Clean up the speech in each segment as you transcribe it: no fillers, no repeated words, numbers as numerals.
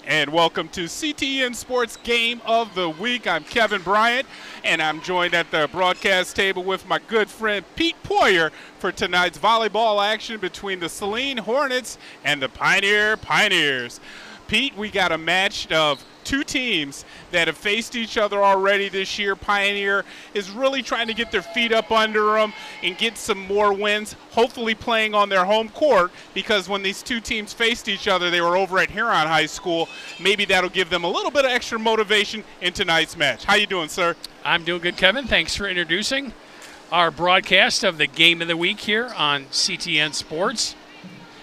And welcome to CTN Sports Game of the Week. I'm Kevin Bryant, and I'm joined at the broadcast table with my good friend Pete Poyer for tonight's volleyball action between the Saline Hornets and the Pioneer Pioneers. Pete, we got a match of two teams that have faced each other already this year. Pioneer is really trying to get their feet up under them and get some more wins, hopefully playing on their home court, because when these two teams faced each other, they were over at Huron High School. Maybe that'll give them a little bit of extra motivation in tonight's match. How you doing, sir? I'm doing good, Kevin. Thanks for introducing our broadcast of the Game of the Week here on CTN Sports.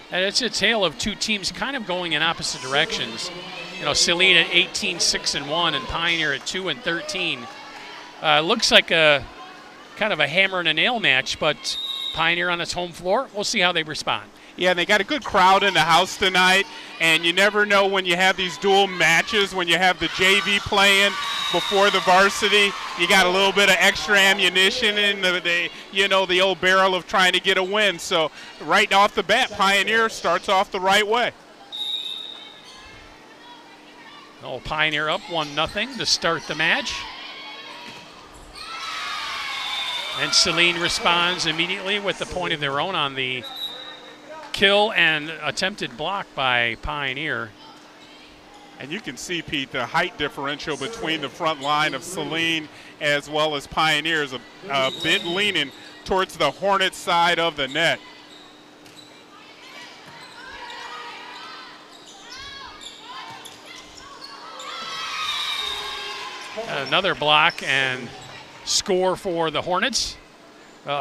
And it's a tale of two teams kind of going in opposite directions. You know, Saline at 18-6-1 and Pioneer at 2-13. Looks like a kind of a hammer and a nail match, but Pioneer on its home floor, we'll see how they respond. Yeah, and they got a good crowd in the house tonight, and you never know when you have these dual matches, when you have the JV playing before the varsity, you got a little bit of extra ammunition in the old barrel of trying to get a win. So right off the bat, Pioneer starts off the right way. Oh, Pioneer up 1-0 to start the match. And Saline responds immediately with the point of their own on the kill and attempted block by Pioneer. And you can see, Pete, the height differential between the front line of Saline as well as Pioneer is a bit leaning towards the Hornets side of the net. Another block and score for the Hornets.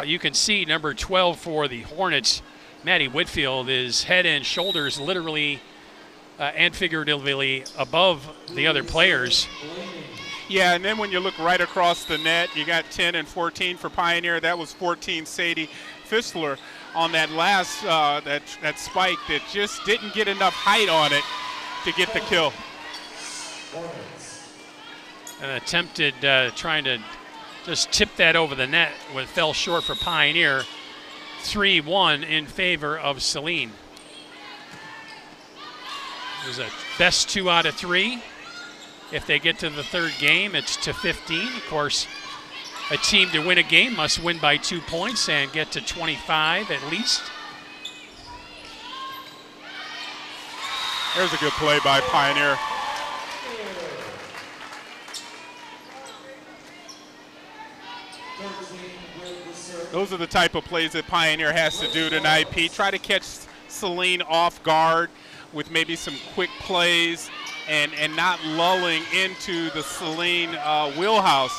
You can see number 12 for the Hornets, Maddie Whitfield, is head and shoulders literally and figuratively above the other players. Yeah, and then when you look right across the net, you got 10 and 14 for Pioneer. That was 14 Sadie Fistler on that last that spike that just didn't get enough height on it to get the kill. And attempted trying to just tip that over the net, but fell short for Pioneer. 3-1 in favor of Saline. There's a best 2 out of 3. If they get to the third game, it's to 15. Of course, a team to win a game must win by 2 points and get to 25 at least. There's a good play by Pioneer. Those are the type of plays that Pioneer has to do tonight, Pete. Try to catch Saline off guard with maybe some quick plays and not lulling into the Saline wheelhouse,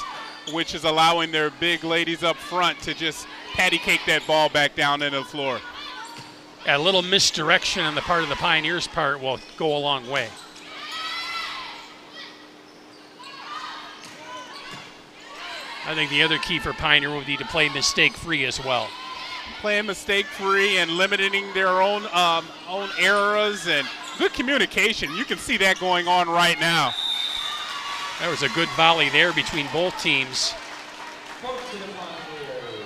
which is allowing their big ladies up front to just patty cake that ball back down into the floor. A little misdirection on the part of the Pioneers' part will go a long way. I think the other key for Pioneer would be to play mistake-free as well. Playing mistake-free and limiting their own errors and good communication. You can see that going on right now. There was a good volley there between both teams.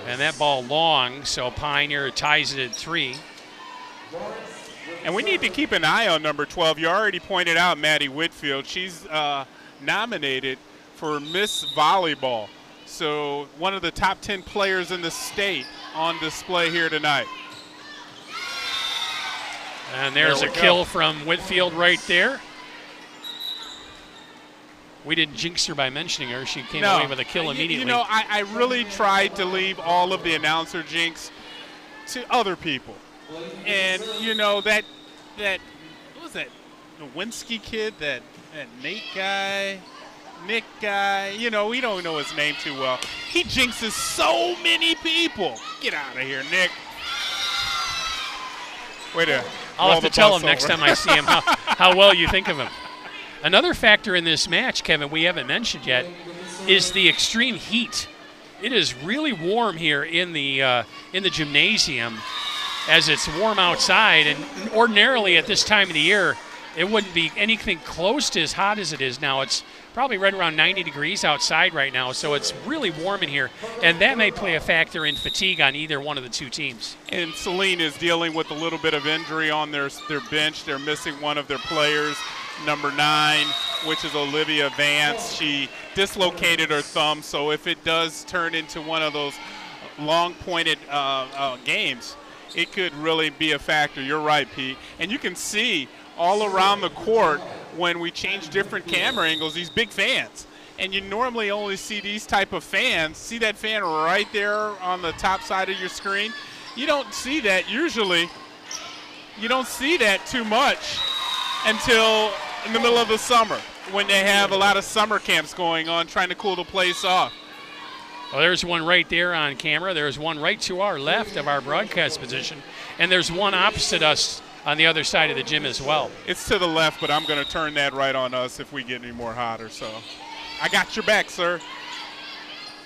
And that ball long, so Pioneer ties it at 3. And we need to keep an eye on number 12. You already pointed out Maddie Whitfield. She's nominated for Miss Volleyball. So one of the top 10 players in the state on display here tonight. And there's a kill from Whitfield right there. We didn't jinx her by mentioning her. She came away with a kill immediately. You know, I really tried to leave all of the announcer jinx to other people. And, you know, that what was that Nowinski kid, that Nate guy? Nick guy, you know, we don't know his name too well. He jinxes so many people. Get out of here, Nick. Wait a I'll have to tell him next time I see him how well you think of him. Another factor in this match, Kevin, we haven't mentioned yet, is the extreme heat. It is really warm here in the gymnasium, as it's warm outside, and ordinarily at this time of the year, it wouldn't be anything close to as hot as it is now. It's probably right around 90 degrees outside right now, so it's really warm in here, and that may play a factor in fatigue on either one of the two teams. And Saline is dealing with a little bit of injury on their bench. They're missing one of their players. number 9, which is Olivia Vance. She dislocated her thumb, so if it does turn into one of those long-pointed games, it could really be a factor. You're right, Pete. And you can see all around the court when we change different camera angles, these big fans. And you normally only see these type of fans. See that fan right there on the top side of your screen? You don't see that usually. You don't see that too much until in the middle of the summer when they have a lot of summer camps going on trying to cool the place off. Well, there's one right there on camera. There's one right to our left of our broadcast position. And there's one opposite us on the other side of the gym as well. It's to the left, but I'm going to turn that right on us if we get any more hotter. So I got your back, sir.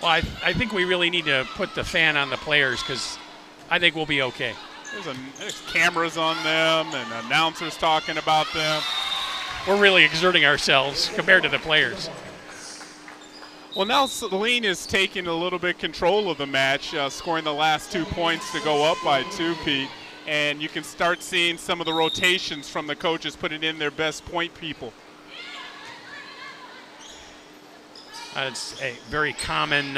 Well, I think we really need to put the fan on the players because I think we'll be okay. There's cameras on them and announcers talking about them. We're really exerting ourselves compared to the players. Well, now Saline is taking a little bit control of the match, scoring the last 2 points to go up by 2, Pete. And you can start seeing some of the rotations from the coaches putting in their best point people. It's a very common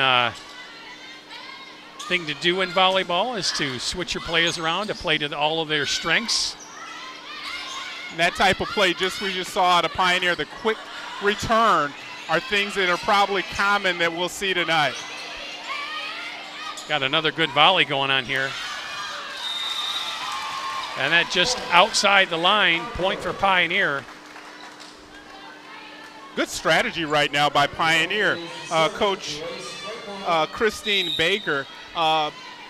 thing to do in volleyball is to switch your players around to play to all of their strengths. And that type of play, just we just saw out of Pioneer, the quick return, are things that are probably common that we'll see tonight. Got another good volley going on here. And that just outside the line, point for Pioneer. Good strategy right now by Pioneer. Coach Christine Baker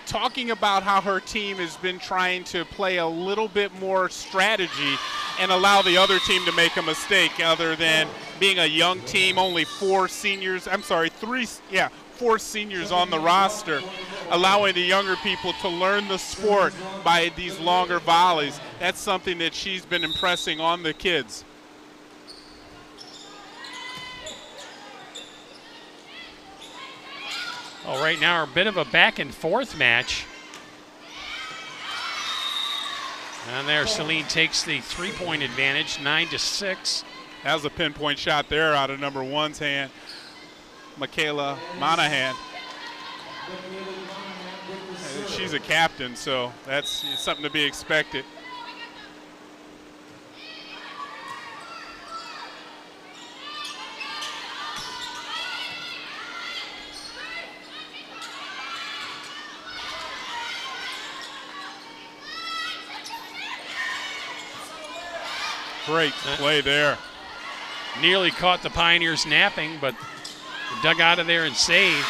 talking about how her team has been trying to play a little bit more strategy and allow the other team to make a mistake other than being a young team, only 4 seniors on the roster, allowing the younger people to learn the sport by these longer volleys. That's something that she's been impressing on the kids. Well, right now, a bit of a back and forth match. And there, Saline takes the 3-point advantage, 9-6. That was a pinpoint shot there out of number 1's hand, Michaela Monahan. She's a captain, so that's something to be expected. Great play there. Nearly caught the Pioneers napping, but dug out of there and saved.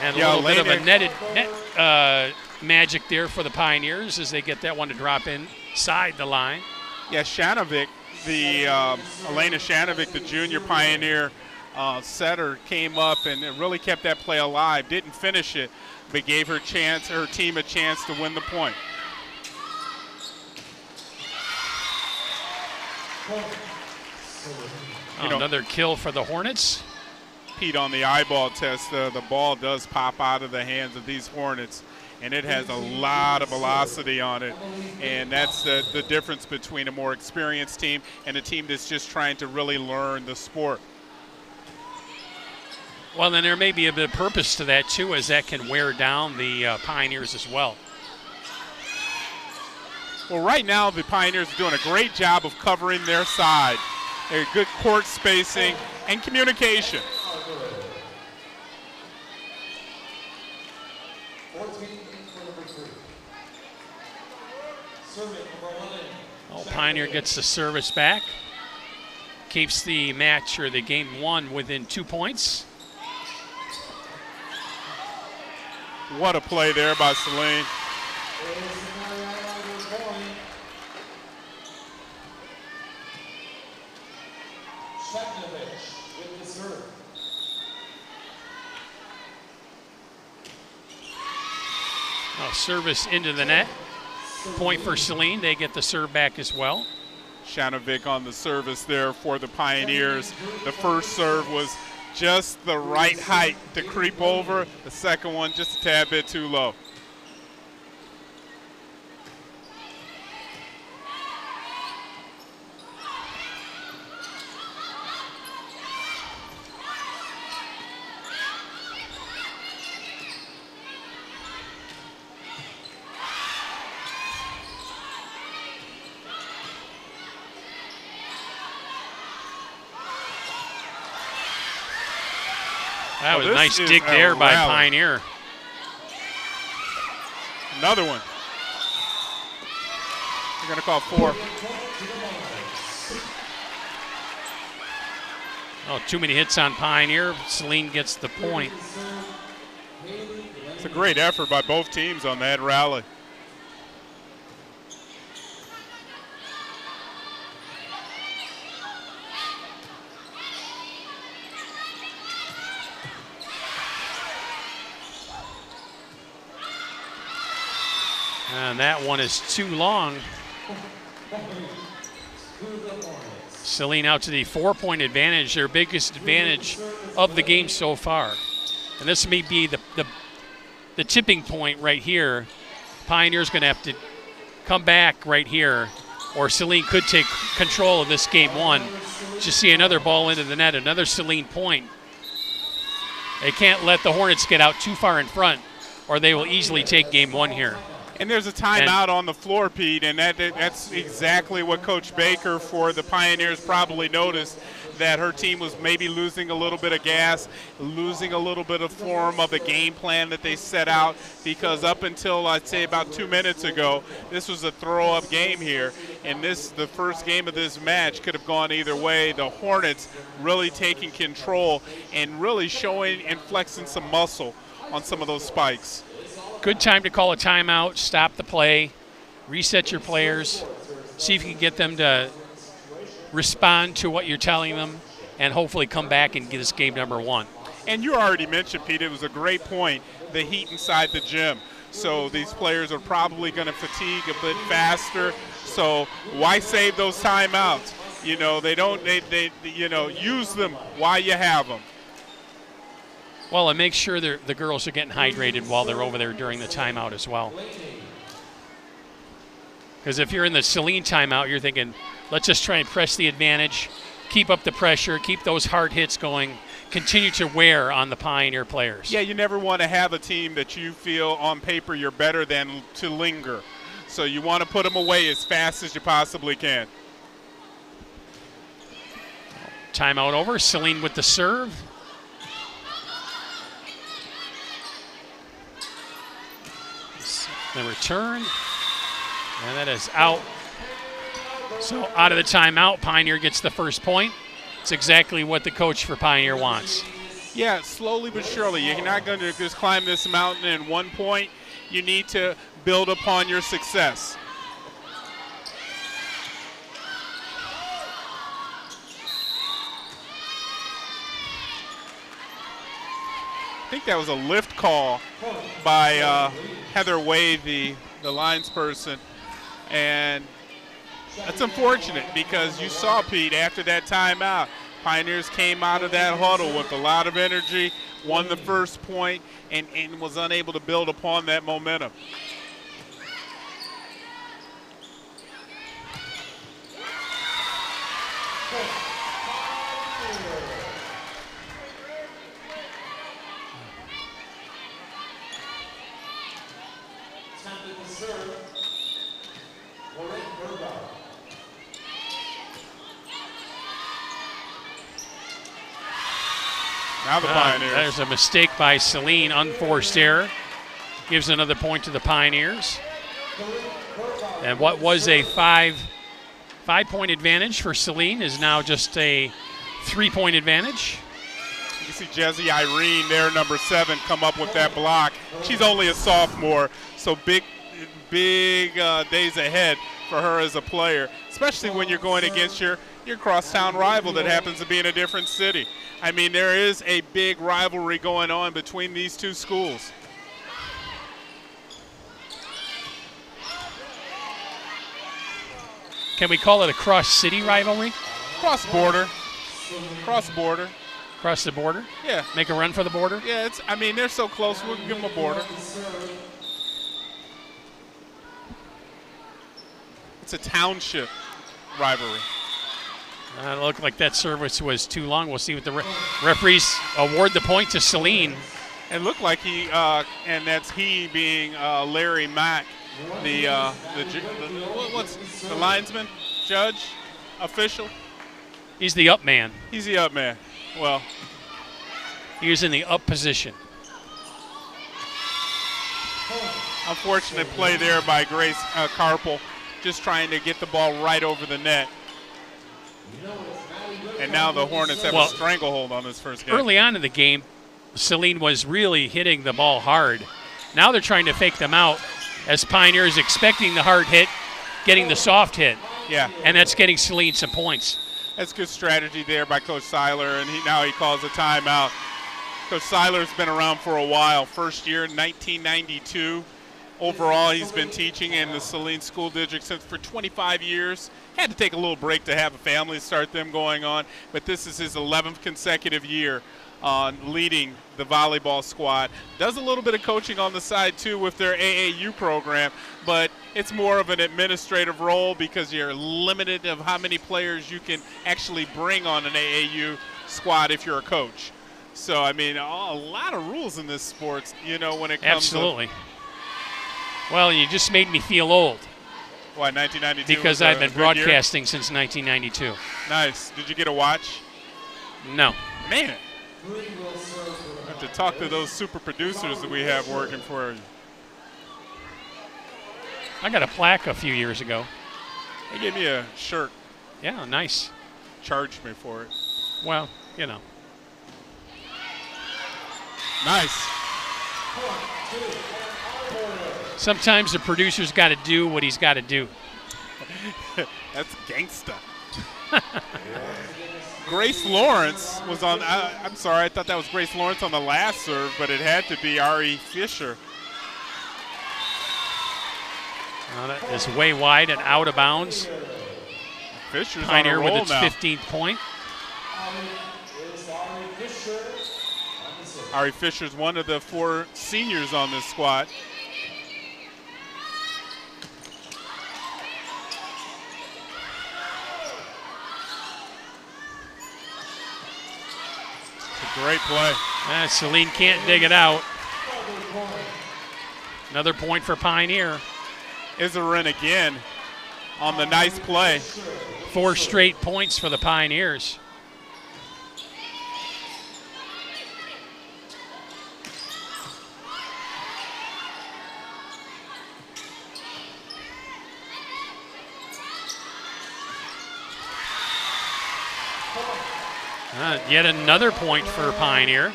And a little bit of a net magic there for the Pioneers as they get that one to drop inside the line. Yeah, Shanovic, Elena Shanovic, the junior Pioneer setter, came up and it really kept that play alive. Didn't finish it, but gave her team a chance to win the point. Another kill for the Hornets. Pete, on the eyeball test, the ball does pop out of the hands of these Hornets, and it has a lot of velocity on it. And that's the difference between a more experienced team and a team that's just trying to really learn the sport. Well, then there may be a bit of purpose to that, too, as that can wear down the Pioneers as well. Well, right now the Pioneers are doing a great job of covering their side. They're good court spacing and communication. Well, Pioneer gets the service back. Keeps the match or the game 1 within 2 points. What a play there by Saline. Service into the net. Point for Saline. They get the serve back as well. Shanovic on the service there for the Pioneers. The first serve was just the right height to creep over. The second one just a tad bit too low. That was a nice dig there by Pioneer. Another one. They're going to call 4. Oh, too many hits on Pioneer. Saline gets the point. It's a great effort by both teams on that rally. And that one is too long. Saline out to the 4-point advantage, their biggest advantage of the game so far. And this may be the tipping point right here. Pioneer's going to have to come back right here, or Saline could take control of this game 1. Just see another ball into the net, another Saline point. They can't let the Hornets get out too far in front, or they will easily take game 1 here. And there's a timeout on the floor, Pete, and that's exactly what Coach Baker for the Pioneers probably noticed, that her team was maybe losing a little bit of gas, losing a little bit of form of the game plan that they set out, because up until, I'd say, about 2 minutes ago, this was a throw-up game here, and the first game of this match could have gone either way. The Hornets really taking control and really showing and flexing some muscle on some of those spikes. Good time to call a timeout, stop the play, reset your players, see if you can get them to respond to what you're telling them, and hopefully come back and get this game number 1. And you already mentioned, Pete, it was a great point, the heat inside the gym. So these players are probably going to fatigue a bit faster. So why save those timeouts? You know, they use them while you have them. Well, and make sure the girls are getting hydrated while they're over there during the timeout as well. Because if you're in the Saline timeout, you're thinking, let's just try and press the advantage, keep up the pressure, keep those hard hits going, continue to wear on the Pioneer players. Yeah, you never want to have a team that you feel on paper you're better than to linger. So you want to put them away as fast as you possibly can. Timeout over. Saline with the serve. The return, and that is out. So out of the timeout, Pioneer gets the first point. It's exactly what the coach for Pioneer wants. Yeah, slowly but surely. You're not going to just climb this mountain in 1 point. You need to build upon your success. I think that was a lift call by Heather Wade, the linesperson, and that's unfortunate because you saw, Pete, after that timeout, Pioneers came out of that huddle with a lot of energy, won the first point, and was unable to build upon that momentum. Now the Pioneers. There's a mistake by Saline, unforced error. Gives another point to the Pioneers. And what was a five-point advantage for Saline is now just a 3-point advantage. You can see Jesse Irene there, number 7, come up with that block. She's only a sophomore, so big days ahead for her as a player, especially when you're going against your crosstown rival that happens to be in a different city. I mean, there is a big rivalry going on between these two schools. Can we call it a cross-city rivalry? Cross-border. Cross-border. Cross the border? Yeah. Make a run for the border? Yeah, I mean, they're so close, we'll give them a border. It's a township rivalry. It looked like that service was too long. We'll see what the referees award the point to Saline. It looked like he, and that's he being Larry Mack, what's the linesman, judge, official? He's the up man. He's the up man. Well, He was in the up position. Unfortunate play there by Grace Carpel, just trying to get the ball right over the net. And now the Hornets have a stranglehold on this first game. Early on in the game, Saline was really hitting the ball hard. Now they're trying to fake them out as Pioneer is expecting the hard hit, getting the soft hit. Yeah. And that's getting Saline some points. That's good strategy there by Coach Seiler, and now he calls a timeout. Coach Seiler's been around for a while. First year in 1992. Overall, he's been teaching in the Saline School District for 25 years. Had to take a little break to have a family, start them going on, but this is his 11th consecutive year leading the volleyball squad. Does a little bit of coaching on the side, too, with their AAU program, but it's more of an administrative role because you're limited of how many players you can actually bring on an AAU squad if you're a coach. So, I mean, a lot of rules in this sport, you know, when it comes Absolutely. Well, you just made me feel old. Why, 1992? Because I've been broadcasting since 1992. Nice. Did you get a watch? No. Man. I have to talk to those super producers that we have working for you. I got a plaque a few years ago. They gave me a shirt. Yeah, nice. Charged me for it. Well, you know. Nice. Sometimes the producer's got to do what he's got to do. That's gangsta. Grace Lawrence was on, I'm sorry, I thought that was Grace Lawrence on the last serve, but it had to be Ari Fisher. That is way wide and out of bounds. Fisher's Pioneer on a roll with its now. 15th point. Ari Fisher's one of the 4 seniors on this squad. Great play. Saline can't dig it out. Another point for Pioneer. Isarin again on the nice play. 4 straight points for the Pioneers. Yet another point for Pioneer.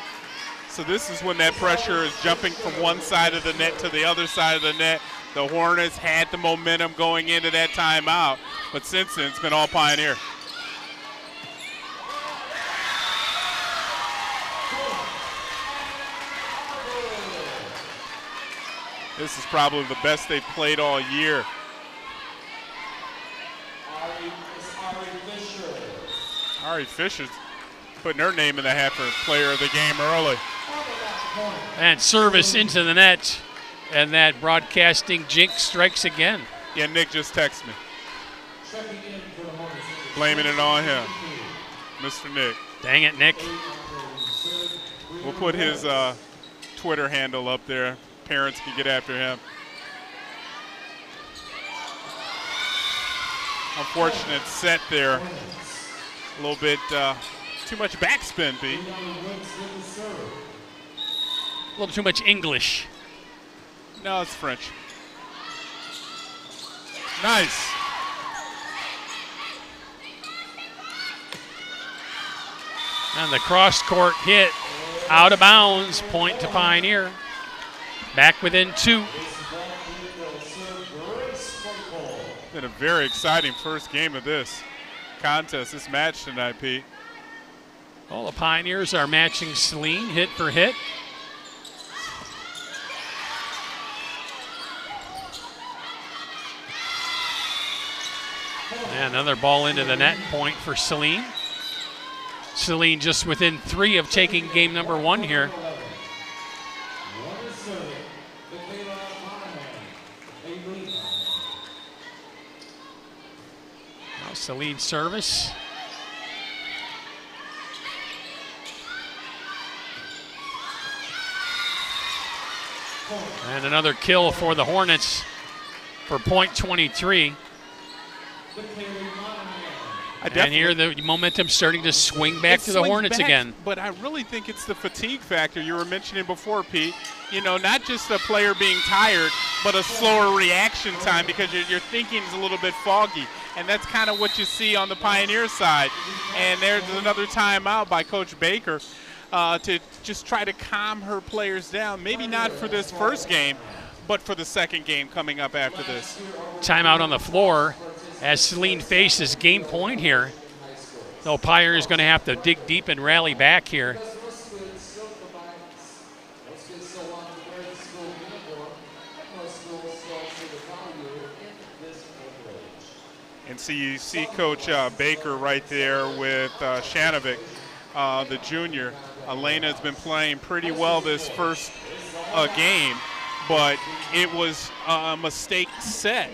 So this is when that pressure is jumping from one side of the net to the other side of the net. The Hornets had the momentum going into that timeout, but since then it's been all Pioneer. This is probably the best they've played all year. Ari Fisher's putting her name in the hat for player of the game early. And service into the net. And that broadcasting jinx strikes again. Yeah, Nick just texted me. Blaming it on him. Mr. Nick. Dang it, Nick. We'll put his Twitter handle up there. Parents can get after him. Unfortunate set there. A little bit too much backspin, Pete. A little too much English. No, it's French. Nice. And the cross-court hit out of bounds. Point to Pioneer. Back within 2. Been a very exciting first game of this contest, this match tonight, Pete. All the Pioneers are matching Saline hit for hit. And another ball into the net, point for Saline. Saline just within 3 of taking game number 1 here. Now Saline service. And another kill for the Hornets for point 23. And here the momentum starting to swing back to the Hornets again. But I really think it's the fatigue factor you were mentioning before, Pete. You know, not just a player being tired, but a slower reaction time because your thinking is a little bit foggy. And that's kind of what you see on the Pioneer side. And there's another timeout by Coach Baker to just try to calm her players down. Maybe not for this first game, but for the second game coming up after this. Timeout on the floor as Saline faces game point here. So Pioneer is going to have to dig deep and rally back here. And so you see Coach Baker right there with Shanovic, the junior. Elena has been playing pretty well this first game, but it was a mistake set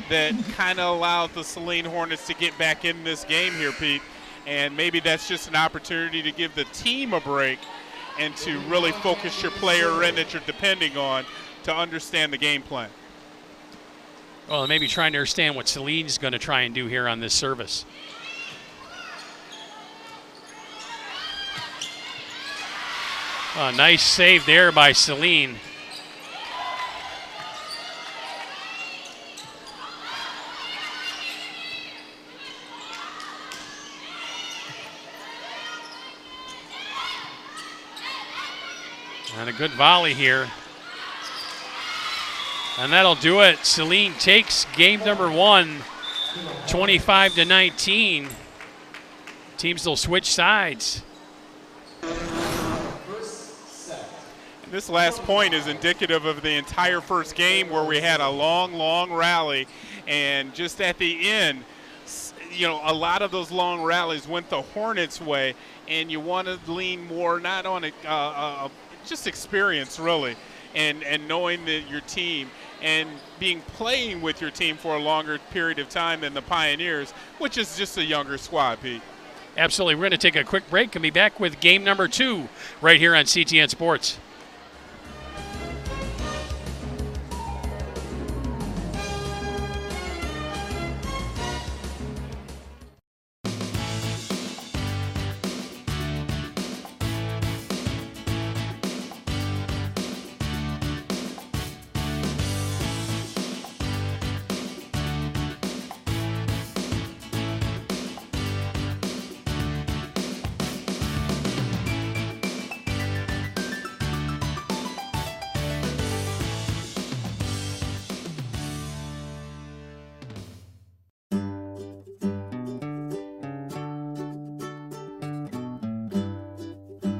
that kind of allowed the Saline Hornets to get back in this game here, Pete. And maybe that's just an opportunity to give the team a break and to really focus your player in that you're depending on to understand the game plan. Well, maybe trying to understand what Saline's going to try and do here on this service. Nice save there by Saline. And a good volley here. And that'll do it. Saline takes game number 1, 25-19. Teams will switch sides. This last point is indicative of the entire first game where we had a long rally. And just at the end, you know, a lot of those long rallies went the Hornets' way. And you want to lean more not on just experience, really, and knowing that your team and playing with your team for a longer period of time than the Pioneers, which is just a younger squad, Pete. Absolutely. We're going to take a quick break and be back with game number 2 right here on CTN Sports.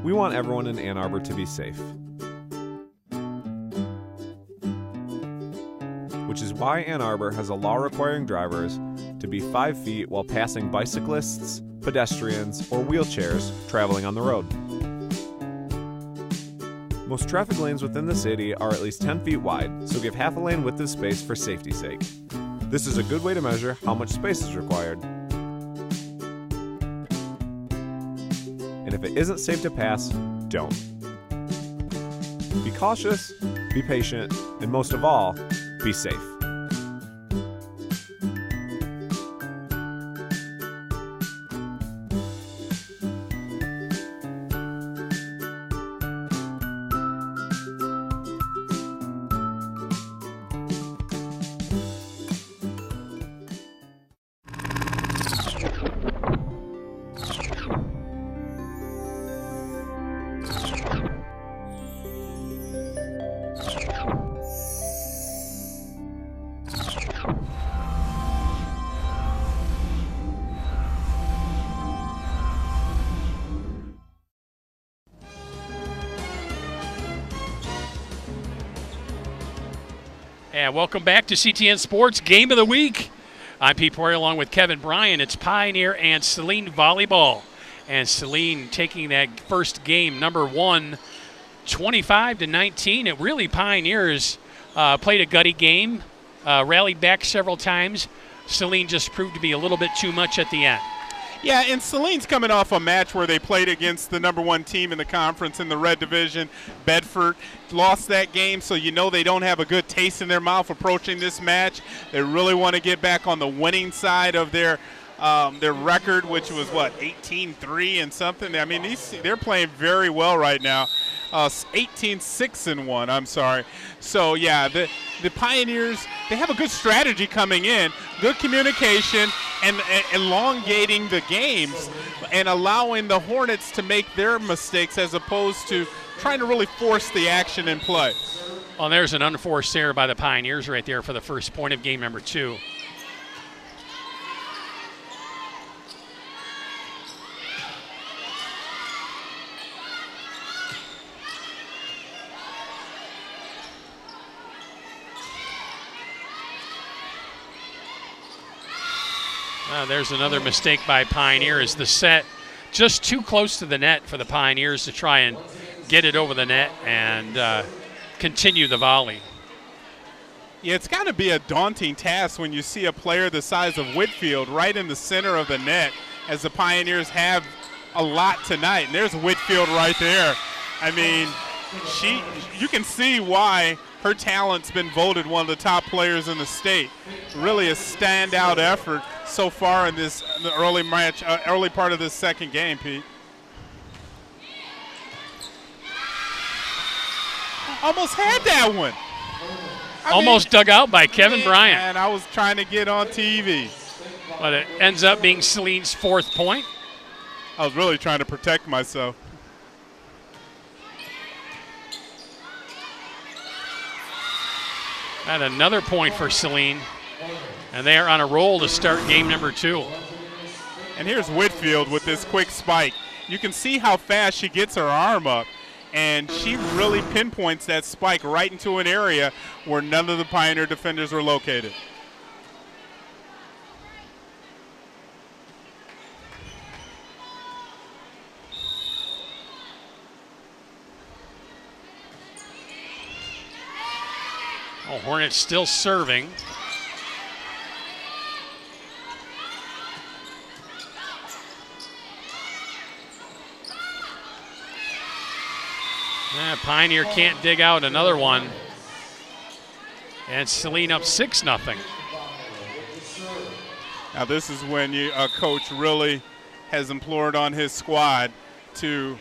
We want everyone in Ann Arbor to be safe, which is why Ann Arbor has a law requiring drivers to be 5 feet while passing bicyclists, pedestrians, or wheelchairs traveling on the road. Most traffic lanes within the city are at least 10 feet wide, so give half a lane width of space for safety's sake. This is a good way to measure how much space is required. And if it isn't safe to pass, don't. Be cautious, be patient, and most of all, be safe. And welcome back to CTN Sports Game of the Week. I'm Pete Poirier along with Kevin Bryan. It's Pioneer and Saline Volleyball. And Saline taking that first game, number 1, 25-19. It really Pioneers played a gutty game, rallied back several times. Saline just proved to be a little bit too much at the end. Yeah, and Saline's coming off a match where they played against the number 1 team in the conference in the Red Division, Bedford. Lost that game, so you know they don't have a good taste in their mouth approaching this match. They really want to get back on the winning side of their their record, which was, 18-3 and something. I mean, they're playing very well right now. 18-6-1, I'm sorry. So, yeah, the Pioneers, they have a good strategy coming in, good communication, and elongating the games and allowing the Hornets to make their mistakes as opposed to trying to really force the action in play. Well, there's an unforced error by the Pioneers right there for the first point of game number 2. There's another mistake by Pioneers. The set just too close to the net for the Pioneers to try and get it over the net and continue the volley. Yeah, it's got to be a daunting task when you see a player the size of Whitfield right in the center of the net, as the Pioneers have a lot tonight. And there's Whitfield right there. I mean, you can see why her talent's been voted one of the top players in the state. Really a standout effort so far in the early match, early part of this second game, Pete. Almost had that one. Almost dug out by Kevin Bryant. And I was trying to get on TV. But it ends up being Saline's 4th point. I was really trying to protect myself. And another point for Saline. And they are on a roll to start game number 2. And here's Whitfield with this quick spike. You can see how fast she gets her arm up. And she really pinpoints that spike right into an area where none of the Pioneer defenders are located. Oh, Hornets still serving. Pioneer can't dig out another one. And Saline up 6-0. Now this is when a coach really has implored on his squad to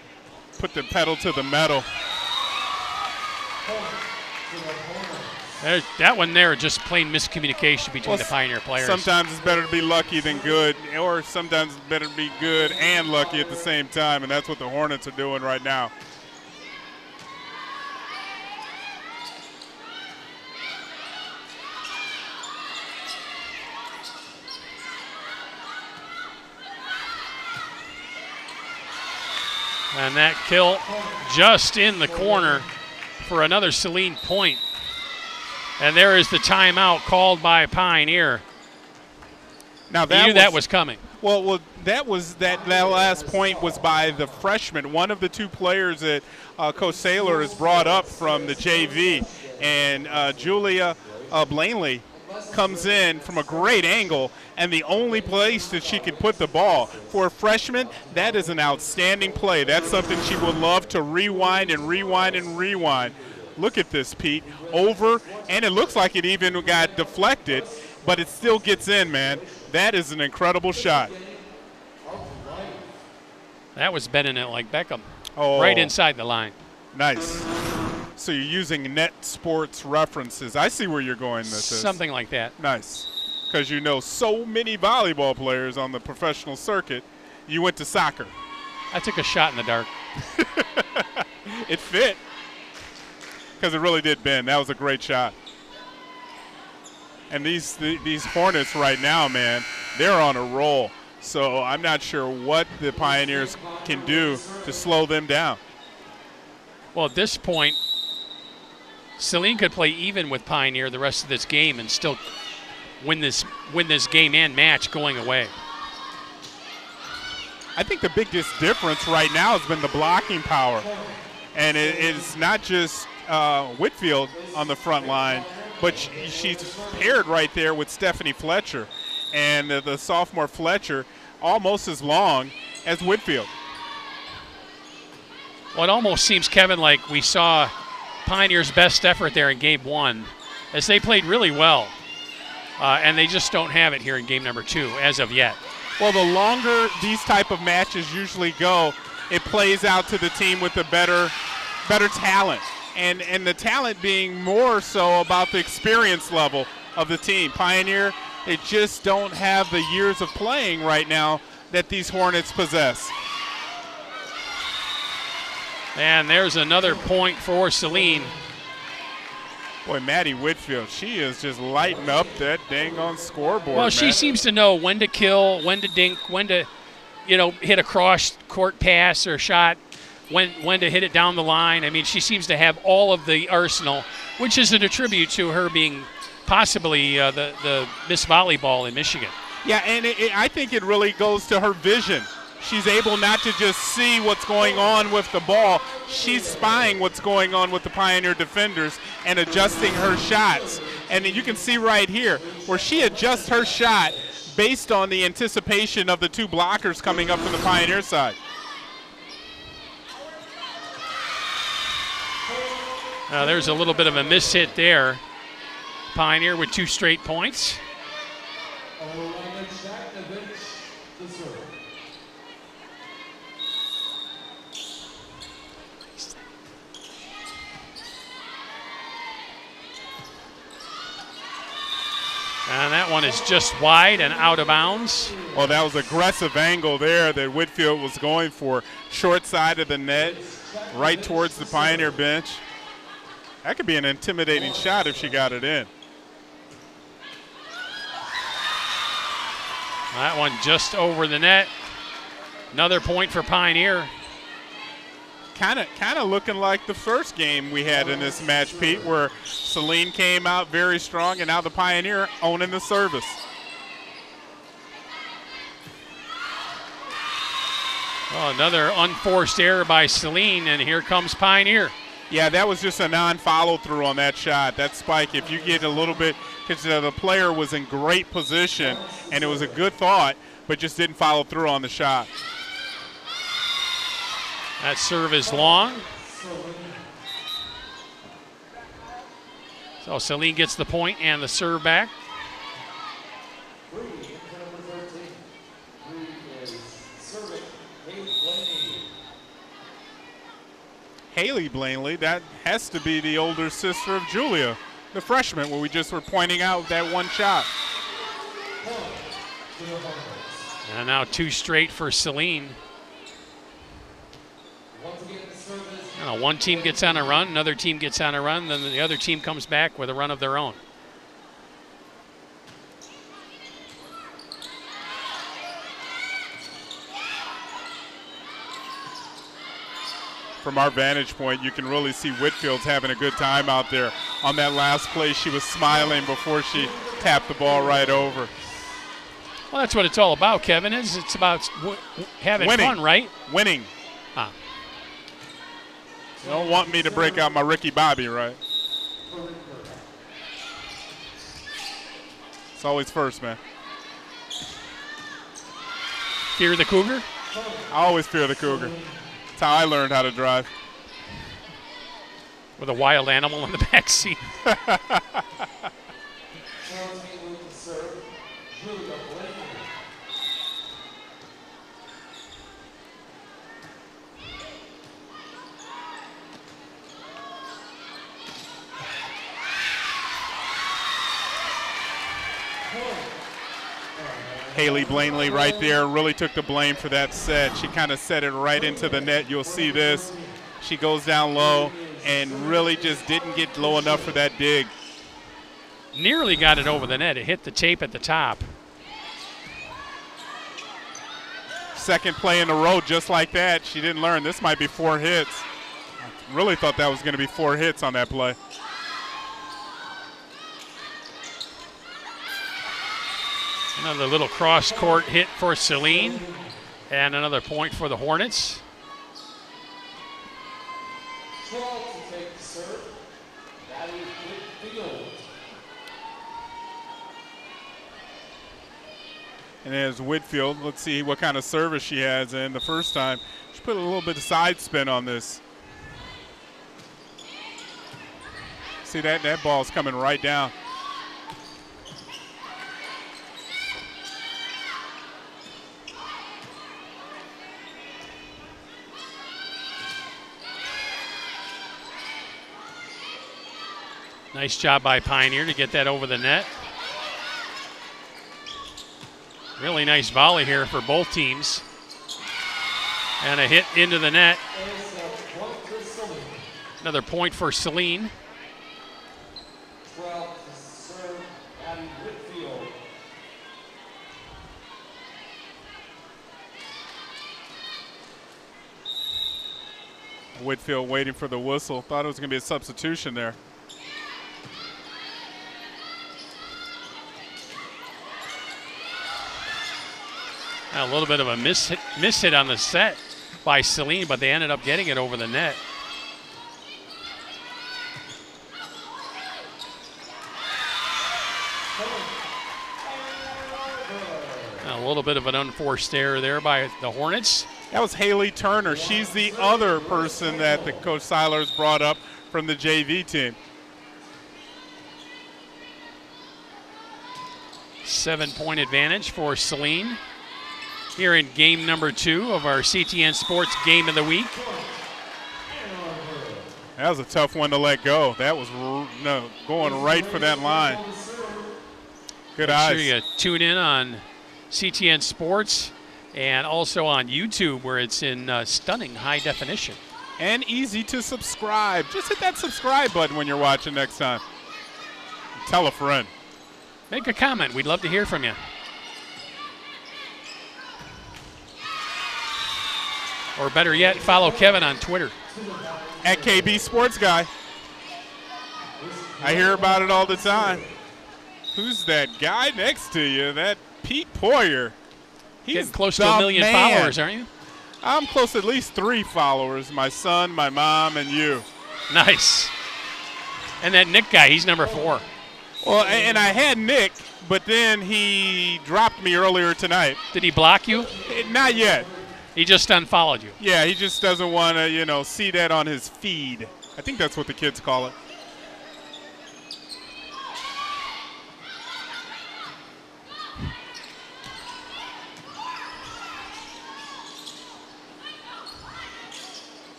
put the pedal to the metal. That one there, just plain miscommunication between the Pioneer players. Sometimes it's better to be lucky than good, or sometimes it's better to be good and lucky at the same time, and that's what the Hornets are doing right now. And that kill just in the corner for another Saline point. And there is the timeout called by Pioneer. Now you knew that was coming. Well, that last point was by the freshman, one of the 2 players that Coach Saylor has brought up from the JV. And Julia Blanley comes in from a great angle, and the only place that she can put the ball. For a freshman, that is an outstanding play. That's something she would love to rewind and rewind and rewind. Look at this, Pete. Over, and it looks like it even got deflected, but it still gets in, man. That is an incredible shot. That was bending it like Beckham. Oh, right inside the line. Nice. So you're using net sports references. I see where you're going with this. Something like that. Nice. Because you know so many volleyball players on the professional circuit. You went to soccer. I took a shot in the dark. It fit. Because it really did bend. That was a great shot. And these Hornets right now, man, they're on a roll. So I'm not sure what the Pioneers can do to slow them down. Well, at this point, Saline could play even with Pioneer the rest of this game and still win this game and match going away. I think the biggest difference right now has been the blocking power. And it's not just Whitfield on the front line, but she's paired right there with Stephanie Fletcher. And the sophomore Fletcher almost as long as Whitfield. Well, it almost seems, Kevin, like we saw Pioneer's best effort there in game 1, as they played really well. And they just don't have it here in game number 2 as of yet. Well, the longer these type of matches usually go, it plays out to the team with the better talent. And the talent being more so about the experience level of the team. Pioneer, they just don't have the years of playing right now that these Hornets possess. And there's another point for Saline. Boy, Maddie Whitfield, she is just lighting up that dang on scoreboard. Well, she seems to know when to kill, when to dink, when to, hit a cross-court pass or shot, when to hit it down the line. I mean, she seems to have all of the arsenal, which is a tribute to her being possibly the Miss Volleyball in Michigan. Yeah, and I think it really goes to her vision. She's able not to just see what's going on with the ball. She's spying what's going on with the Pioneer defenders and adjusting her shots. And you can see right here where she adjusts her shot based on the anticipation of the two blockers coming up from the Pioneer side. There's a little bit of a miss hit there. Pioneer with 2 straight points. And that one is just wide and out of bounds. Well, that was aggressive angle there that Whitfield was going for. Short side of the net, right towards the Pioneer bench. That could be an intimidating shot if she got it in. That one just over the net. Another point for Pioneer. Kind of looking like the first game we had in this match, Pete, where Saline came out very strong, and now the Pioneer owning the service. Oh, another unforced error by Saline, and here comes Pioneer. Yeah, that was just a non-follow-through on that shot. That spike, if you get a little bit, because the player was in great position, and it was a good thought, but just didn't follow through on the shot. That serve is long. So Saline gets the point and the serve back. Haley Blaney, that has to be the older sister of Julia, the freshman, where we just were pointing out that one shot. And now 2 straight for Saline. One team gets on a run, another team gets on a run, then the other team comes back with a run of their own. From our vantage point, you can really see Whitfield's having a good time out there. On that last play, she was smiling before she tapped the ball right over. Well, that's what it's all about, Kevin. It's about having winning. Fun, right? Winning. You don't want me to break out my Ricky Bobby, right? It's always first, man. Fear the Cougar? I always fear the Cougar. That's how I learned how to drive. With a wild animal in the back seat. Haley Blaney right there really took the blame for that set. She kind of set it right into the net. You'll see this. She goes down low and really just didn't get low enough for that dig. Nearly got it over the net. It hit the tape at the top. Second play in a row just like that. She didn't learn. This might be 4 hits. I really thought that was going to be 4 hits on that play. Another little cross-court hit for Saline, and another point for the Hornets. And there's Whitfield. Let's see what kind of service she has in the first time. She put a little bit of side spin on this. See that ball's coming right down. Nice job by Pioneer to get that over the net. Really nice volley here for both teams. And a hit into the net. Another point for Saline. Whitfield waiting for the whistle. Thought it was going to be a substitution there. A little bit of a miss hit on the set by Saline, but they ended up getting it over the net. A little bit of an unforced error there by the Hornets. That was Haley Turner. She's the other person that the Coach Seilers brought up from the JV team. 7-point advantage for Saline here in game number 2 of our CTN Sports Game of the Week. That was a tough one to let go. That was going right for that line. Good eyes. Make sure you tune in on CTN Sports and also on YouTube, where it's in stunning high definition. And easy to subscribe. Just hit that subscribe button when you're watching next time. Tell a friend. Make a comment. We'd love to hear from you. Or better yet, follow Kevin on Twitter. At KB Sports Guy. I hear about it all the time. Who's that guy next to you? That Pete Poyer. He's getting close to 1 million followers, aren't you? I'm close to at least 3 followers. My son, my mom, and you. Nice. And that Nick guy, he's number 4. Well, and I had Nick, but then he dropped me earlier tonight. Did he block you? Not yet. He just unfollowed you. Yeah, he just doesn't want to, see that on his feed. I think that's what the kids call it.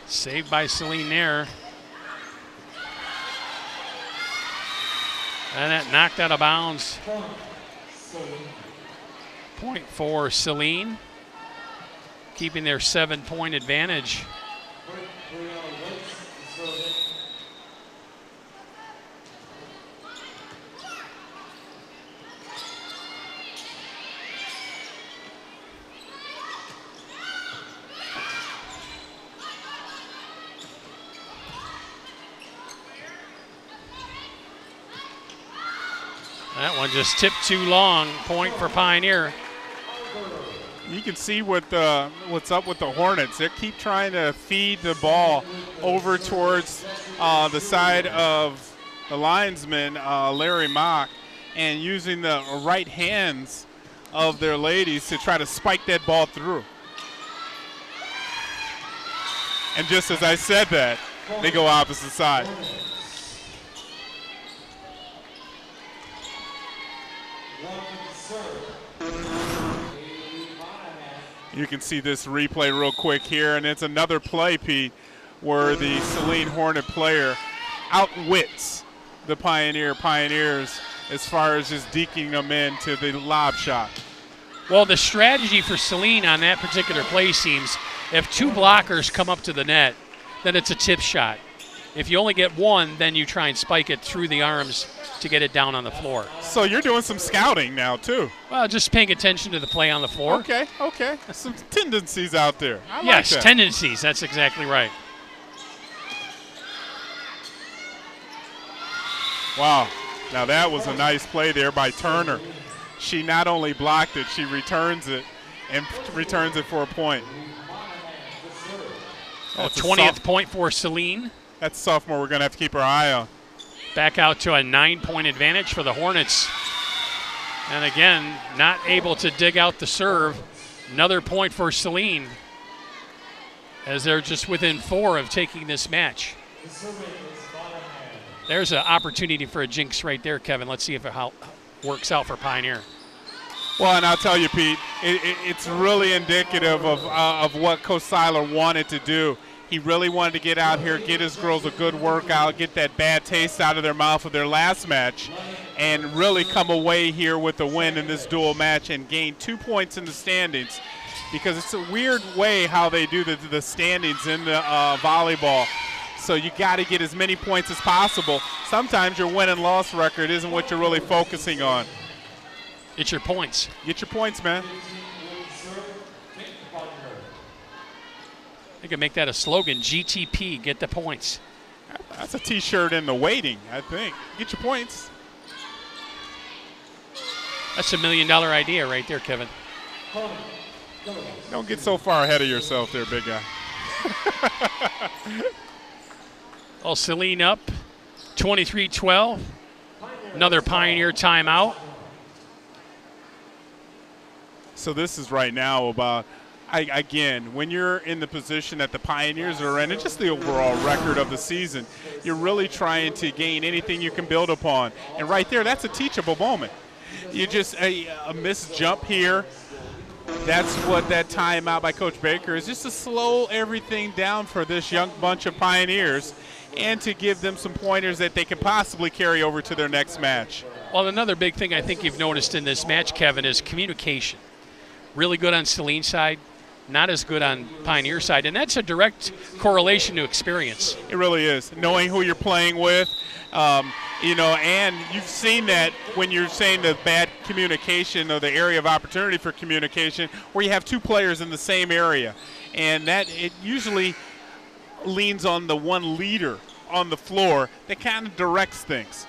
Saved by Saline there. And that knocked out of bounds. Point for Saline, keeping their 7-point advantage. That one just tipped too long. Point for Pioneer. You can see what's up with the Hornets. They keep trying to feed the ball over towards the side of the linesman, Larry Mock, and using the right hands of their ladies to try to spike that ball through. And just as I said that, they go opposite side. You can see this replay real quick here, and it's another play, Pete, where the Saline Hornet player outwits the Pioneers as far as just deking them into the lob shot. Well, the strategy for Saline on that particular play seems if 2 blockers come up to the net, then it's a tip shot. If you only get 1, then you try and spike it through the arms to get it down on the floor. So you're doing some scouting now, too. Well, just paying attention to the play on the floor. Okay. Some tendencies out there. I yes, like that. Tendencies. That's exactly right. Wow. Now that was a nice play there by Turner. She not only blocked it, she returns it, and returns it for a point. Oh, 20th point for Saline. That's a sophomore we're going to have to keep our eye on. Back out to a 9-point advantage for the Hornets. And again, not able to dig out the serve. Another point for Saline, as they're just within 4 of taking this match. There's an opportunity for a jinx right there, Kevin. Let's see if it works out for Pioneer. Well, and I'll tell you, Pete, it's really indicative of what Coach Seiler wanted to do. He really wanted to get out here, get his girls a good workout, get that bad taste out of their mouth of their last match, and really come away here with a win in this dual match and gain 2 points in the standings, because it's a weird way how they do the standings in the volleyball. So you got to get as many points as possible. Sometimes your win and loss record isn't what you're really focusing on. It's your points. Get your points, man. I could make that a slogan, GTP, get the points. That's a T-shirt in the waiting, I think. Get your points. That's $1 million idea right there, Kevin. Don't get so far ahead of yourself there, big guy. Well, Saline up, 23-12. Another Pioneer timeout. So this is right now about, again, when you're in the position that the Pioneers are in, and just the overall record of the season, you're really trying to gain anything you can build upon. And right there, that's a teachable moment. You just, a missed jump here. That's what that timeout by Coach Baker is, just to slow everything down for this young bunch of Pioneers and to give them some pointers that they can possibly carry over to their next match. Well, another big thing I think you've noticed in this match, Kevin, is communication. Really good on Saline's side, not as good on Pioneer side, and that's a direct correlation to experience. It really is. Knowing who you're playing with, and you've seen that when you're saying the bad communication or the area of opportunity for communication, where you have two players in the same area, and that it usually leans on the one leader on the floor that kind of directs things.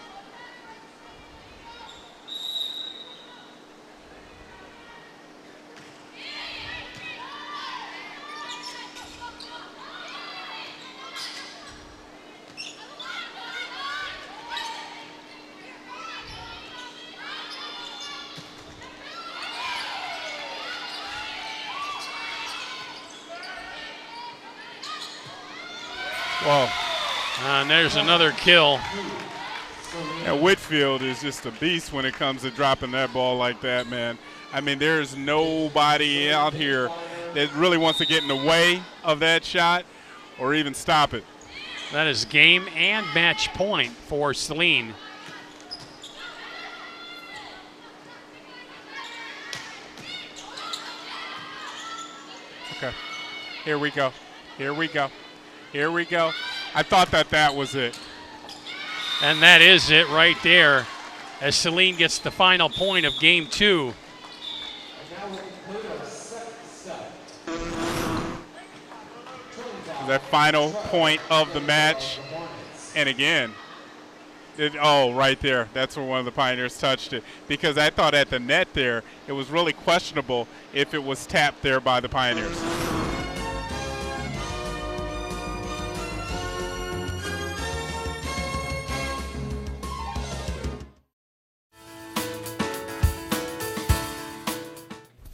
Whoa. And there's another kill. And Whitfield is just a beast when it comes to dropping that ball like that, man. I mean, there's nobody out here that really wants to get in the way of that shot or even stop it. That is game and match point for Saline. Okay. Here we go. Here we go. Here we go. I thought that was it. And that is it right there, as Saline gets the final point of game 2. That final point of the match. And again, right there. That's where one of the Pioneers touched it. Because I thought at the net there, it was really questionable if it was tapped there by the Pioneers.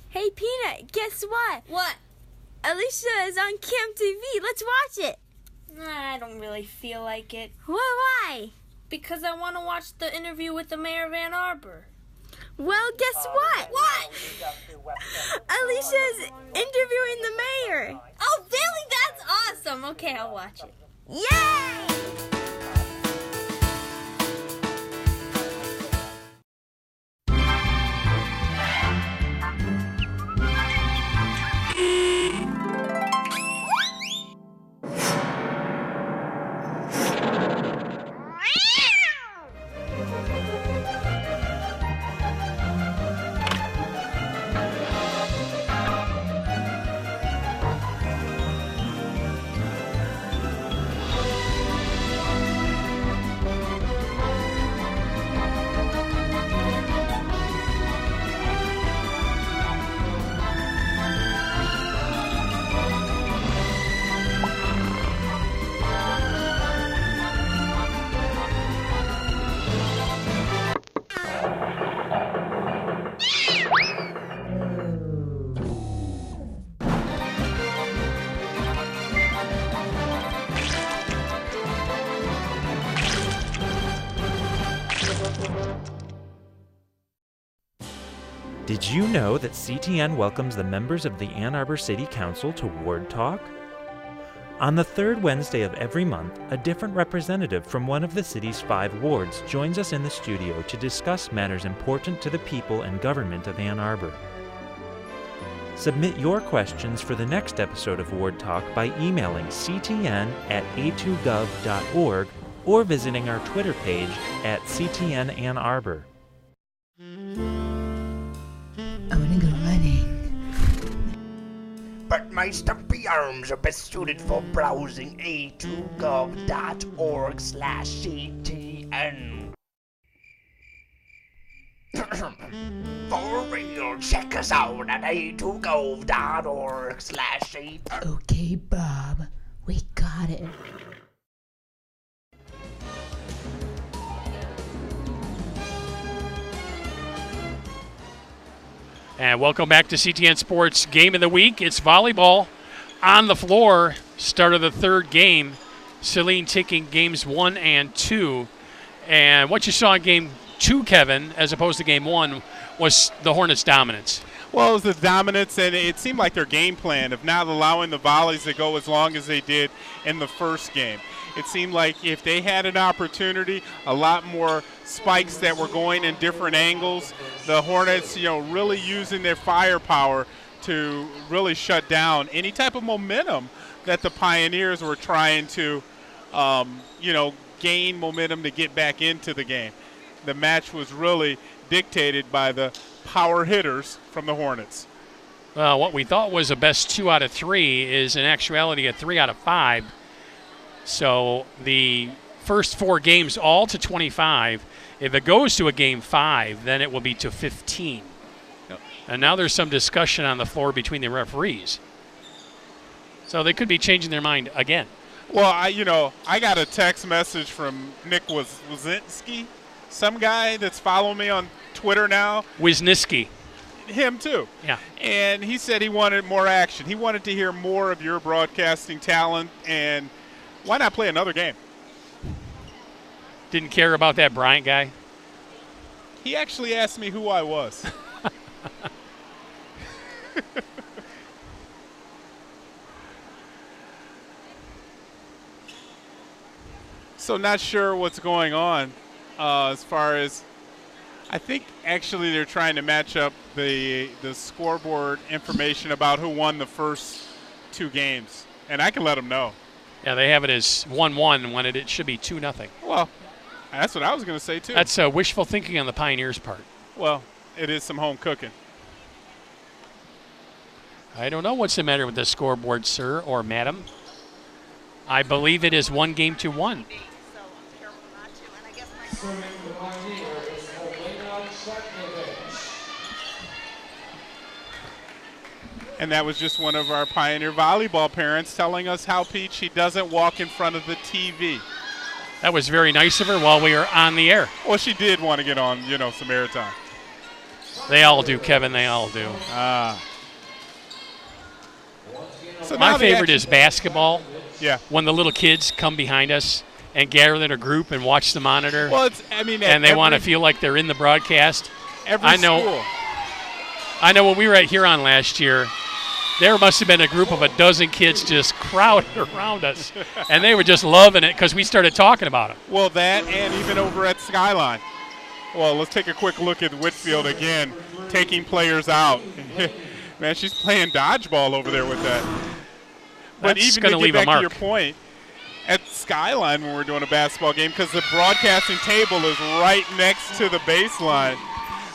Hey, Peanut, guess what? What? Alicia is on Camp TV. Let's watch it. I don't really feel like it. Why? Because I want to watch the interview with the mayor of Ann Arbor. Well, guess what? What? Alicia's interviewing the mayor. Oh, really? That's awesome. Okay, I'll watch it. Yay! Did you know that CTN welcomes the members of the Ann Arbor City Council to Ward Talk? On the third Wednesday of every month, a different representative from one of the city's 5 wards joins us in the studio to discuss matters important to the people and government of Ann Arbor. Submit your questions for the next episode of Ward Talk by emailing ctn@a2gov.org or visiting our Twitter page at CTN Ann Arbor. I want to go running. But my stumpy arms are best suited for browsing a2gov.org/CTN. For real, check us out at a2gov.org/CTN. Okay, Bob, we got it. And welcome back to CTN Sports Game of the Week. It's volleyball on the floor. Start of the third game. Saline taking games 1 and 2. And what you saw in game 2, Kevin, as opposed to game 1, was the Hornets' dominance. Well, it was the dominance, and it seemed like their game plan of not allowing the volleys to go as long as they did in the first game. It seemed like if they had an opportunity, a lot more spikes that were going in different angles. The Hornets, really using their firepower to really shut down any type of momentum that the Pioneers were trying to, gain momentum to get back into the game. The match was really dictated by the power hitters from the Hornets. Well, what we thought was a best 2 out of 3 is in actuality a 3 out of 5. So the first 4 games all to 25. If it goes to a game 5, then it will be to 15. Yep. And now there's some discussion on the floor between the referees. So they could be changing their mind again. Well, I got a text message from Nick Wazinski, some guy that's following me on Twitter now. Wisniewski. Him too. Yeah. And he said he wanted more action. He wanted to hear more of your broadcasting talent, and why not play another game? Didn't care about that Bryant guy? He actually asked me who I was. So not sure what's going on as far as I think actually they're trying to match up the scoreboard information about who won the first 2 games. And I can let them know. Yeah, they have it as 1-1 when it should be 2-0. Well, that's what I was going to say, too. That's wishful thinking on the Pioneers' part. Well, it is some home cooking. I don't know what's the matter with the scoreboard, sir or madam. I believe it is 1 game to 1. And that was just one of our Pioneer volleyball parents telling us how, Pete, she doesn't walk in front of the TV. That was very nice of her while we were on the air. Well, she did want to get on, some airtime. They all do, Kevin. They all do. So my favorite is basketball. Yeah. When the little kids come behind us and gather in a group and watch the monitor. Well, and they want to feel like they're in the broadcast. I know. When we were at Huron last year, there must have been a group of a dozen kids just crowded around us, and they were just loving it because we started talking about it. Well, that and even over at Skyline. Well, let's take a quick look at Whitfield again, taking players out. Man, she's playing dodgeball over there with that. But That's even to leave get a back mark. to your point, at Skyline when we're doing a basketball game, because the broadcasting table is right next to the baseline,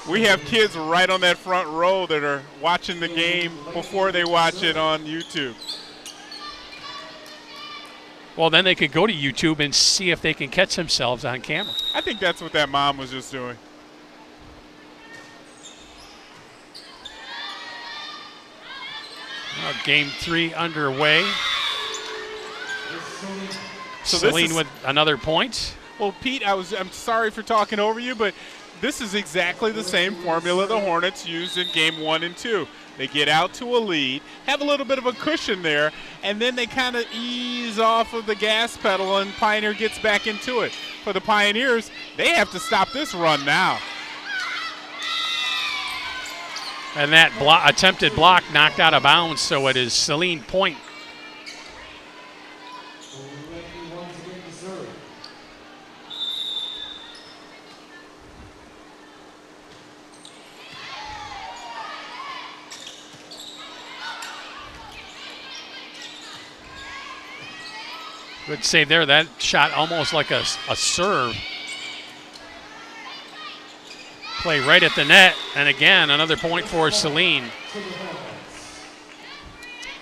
we have kids right on that front row that are watching the game before they watch it on YouTube. Well, then they could go to YouTube and see if they can catch themselves on camera. I think that's what that mom was just doing. Now game 3 underway. So Saline with another point. Well, Pete, I'm sorry for talking over you, but this is exactly the same formula the Hornets used in game 1 and 2. They get out to a lead, have a little bit of a cushion there, and then they kind of ease off of the gas pedal and Pioneer gets back into it. For the Pioneers, they have to stop this run now. And that attempted block knocked out of bounds, so it is Saline point. Good save there. That shot almost like a serve. Play right at the net. And again, another point for Saline.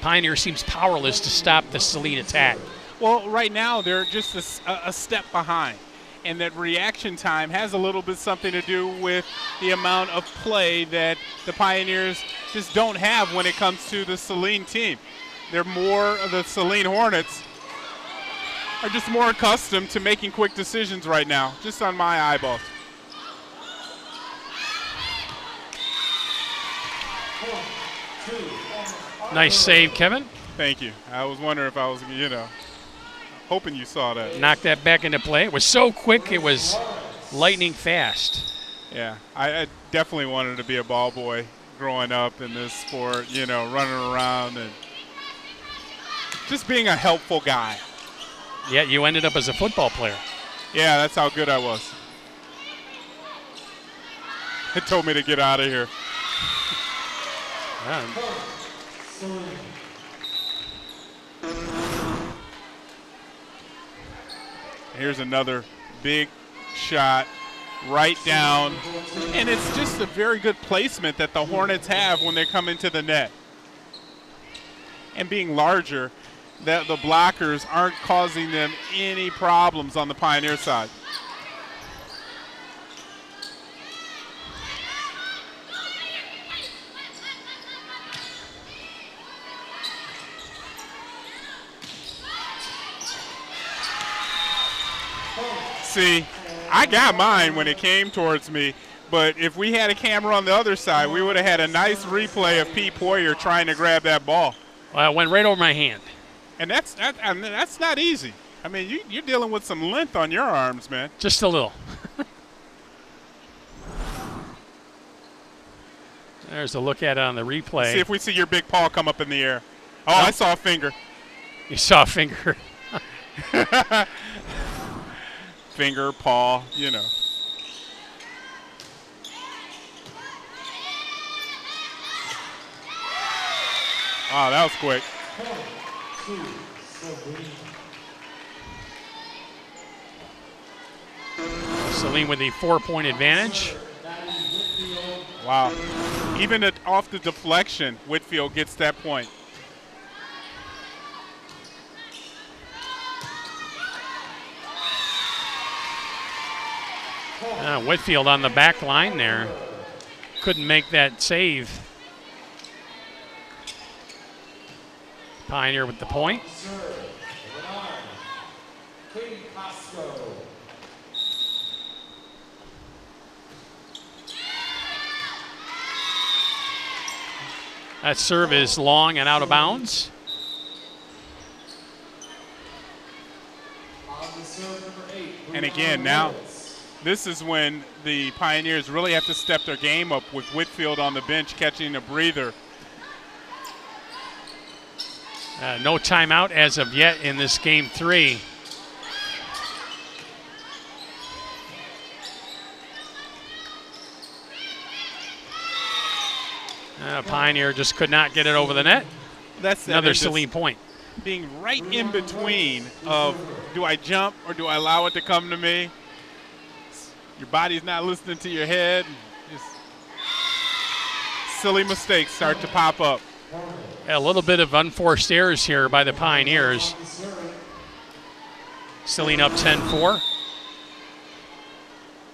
Pioneer seems powerless to stop the Saline attack. Well, right now they're just a step behind. And that reaction time has a little bit something to do with the amount of play that the Pioneers just don't have when it comes to the Saline team. They're more, the Saline Hornets are just more accustomed to making quick decisions right now, just on my eyeballs. Nice save, Kevin. Thank you. I was wondering if I was, hoping you saw that. Knocked that back into play. It was so quick, it was lightning fast. Yeah, I definitely wanted to be a ball boy growing up in this sport, running around and just being a helpful guy. Yeah, you ended up as a football player. Yeah, that's how good I was. It told me to get out of here. Here's another big shot right down. And it's just a very good placement that the Hornets have when they come into the net. And being larger, that the blockers aren't causing them any problems on the Pioneer side. See, I got mine when it came towards me, but if we had a camera on the other side, we would have had a nice replay of Pete Poyer trying to grab that ball. Well, it went right over my hand. And that's not easy. I mean, you're dealing with some length on your arms, man. Just a little. There's a look at it on the replay. See if we see your big paw come up in the air. Oh, I saw a finger. You saw a finger. Finger, paw, Oh, that was quick. Saline with the 4-point advantage. Wow. Even off the deflection, Whitfield gets that point. Whitfield on the back line there. Couldn't make that save. Pioneer with the point. That serve is long and out of bounds. And again, now this is when the Pioneers really have to step their game up with Whitfield on the bench catching a breather. No timeout as of yet in this game 3. Pioneer just could not get it over the net. That's another Saline point. Being right in between of, do I jump or do I allow it to come to me? Your body's not listening to your head. Just silly mistakes start to pop up. A little bit of unforced errors here by the Pioneers. Saline up 10-4.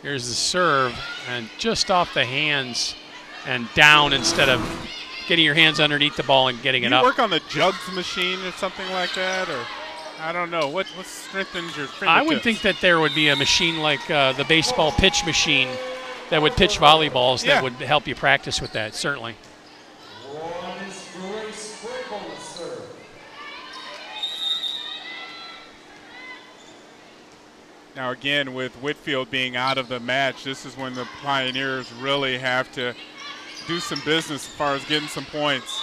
Here's the serve, and just off the hands and down instead of getting your hands underneath the ball and getting it up. You work on the jugs machine or something like that, or I don't know. What strengthens your fingertips? I would think that there would be a machine like the baseball pitch machine that would pitch volleyballs that would help you practice with that, certainly. Now again, with Whitfield being out of the match, this is when the Pioneers really have to do some business as far as getting some points.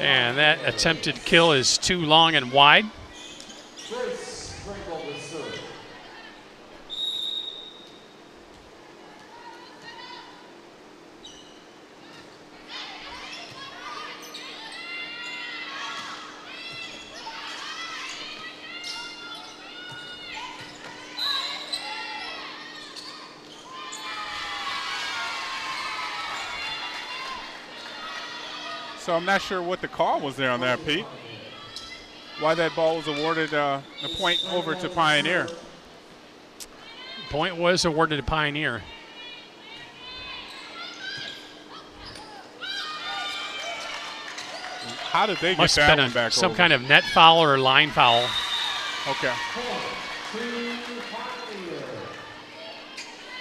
And that attempted kill is too long and wide. So I'm not sure what the call was there on that, Pete. Why that ball was awarded the point over to Pioneer. Point was awarded to Pioneer. How did they get Must that have one been back some over? kind of net foul or line foul. Okay.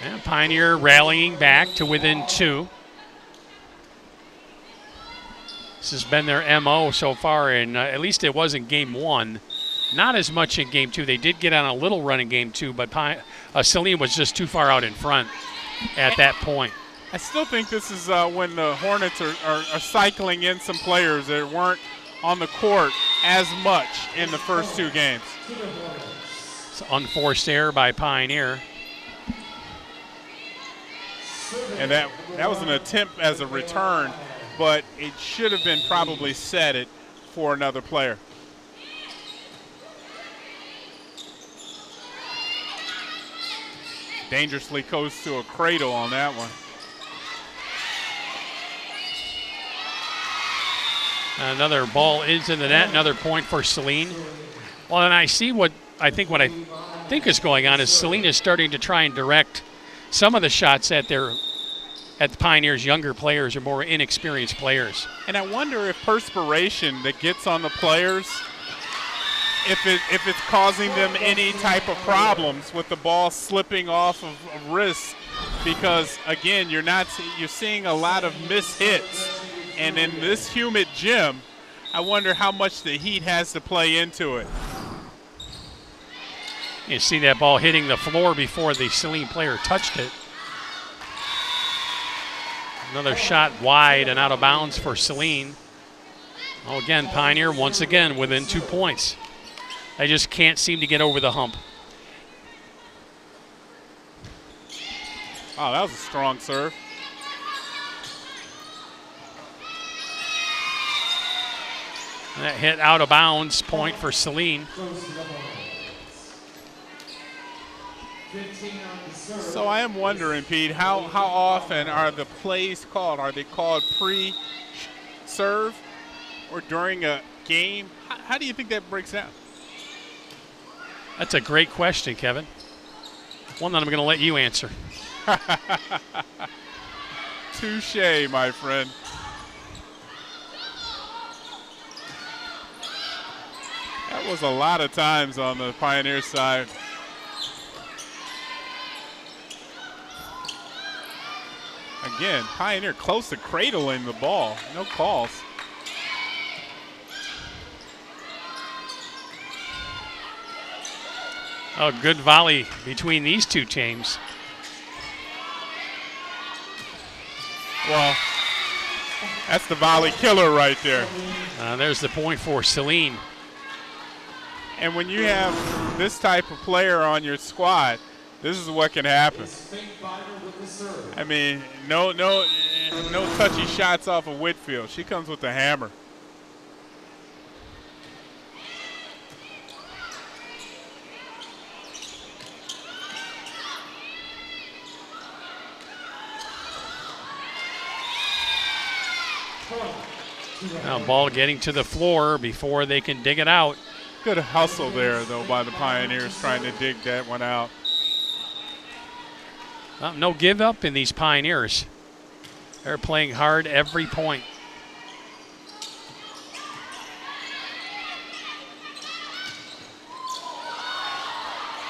And Pioneer rallying back to within 2. This has been their MO so far, and at least it was in game 1. Not as much in game 2. They did get on a little run in game 2, but Saline was just too far out in front at that point. I still think this is when the Hornets are cycling in some players that weren't on the court as much in the first 2 games. It's unforced error by Pioneer. And that was an attempt as a return, but it should have been probably set it for another player. Dangerously goes to a cradle on that one. Another ball into the net, another point for Saline. Well, and I see what I think is going on is Saline is starting to try and direct some of the shots at the Pioneers' younger players or more inexperienced players. And I wonder if perspiration that gets on the players, if it's causing them any type of problems with the ball slipping off of wrists, because again, you're seeing a lot of missed hits, and in this humid gym, I wonder how much the heat has to play into it. You see that ball hitting the floor before the Saline player touched it. Another shot wide and out of bounds for Saline. Oh, again, Pioneer once again within 2 points. They just can't seem to get over the hump. Oh, that was a strong serve. And that hit out of bounds, point for Saline. So I am wondering, Pete, how often are the plays called? Are they called pre-serve or during a game? How do you think that breaks down? That's a great question, Kevin. One that I'm going to let you answer. Touche, my friend. That was a lot of times on the Pioneer side. Again, Pioneer close to cradling the ball. No calls. A good volley between these two teams. Well, that's the volley killer right there. There's the point for Saline. And when you have this type of player on your squad, this is what can happen. I mean, no touchy shots off of Whitfield. She comes with the hammer. Now ball getting to the floor before they can dig it out. Good hustle there, though, by the Pioneers trying to dig that one out. No give up in these Pioneers. They're playing hard every point.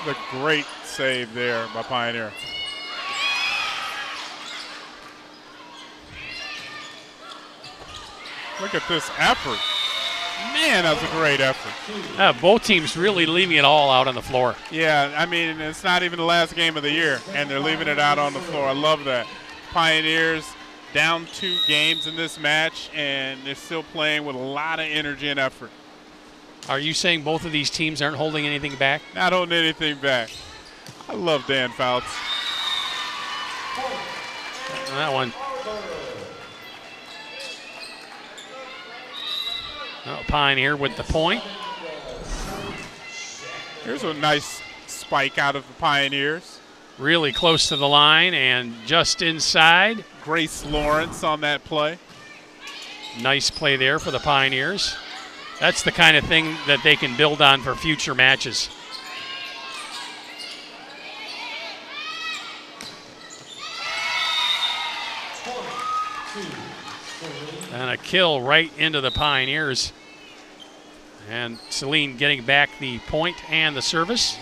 The great save there by Pioneer. Look at this effort. Man, that was a great effort. Both teams really leaving it all out on the floor. Yeah, I mean, it's not even the last game of the year, and they're leaving it out on the floor. I love that. Pioneers down 2 games in this match, and they're still playing with a lot of energy and effort. Are you saying both of these teams aren't holding anything back? Not holding anything back. I love Dan Fouts. That one. Oh, Pioneer with the point. Here's a nice spike out of the Pioneers. Really close to the line and just inside. Grace Lawrence on that play. Nice play there for the Pioneers. That's the kind of thing that they can build on for future matches. And a kill right into the Pioneers. And Saline getting back the point and the service.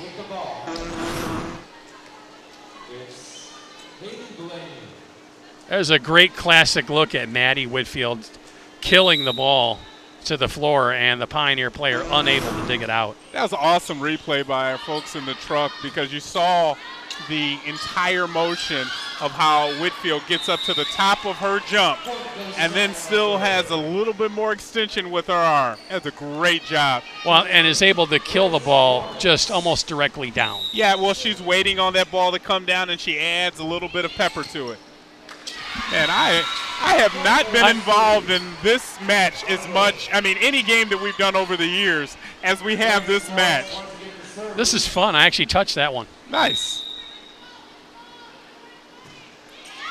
There's a great classic look at Maddie Whitfield killing the ball to the floor and the Pioneer player unable to dig it out. That was an awesome replay by our folks in the truck because you saw the entire motion of how Whitfield gets up to the top of her jump and then still has a little bit more extension with her arm. That's a great job. Well, and is able to kill the ball just almost directly down. Yeah, well, she's waiting on that ball to come down and she adds a little bit of pepper to it. And I have not been involved in this match as much, I mean, any game that we've done over the years as we have this match. This is fun. I actually touched that one. Nice.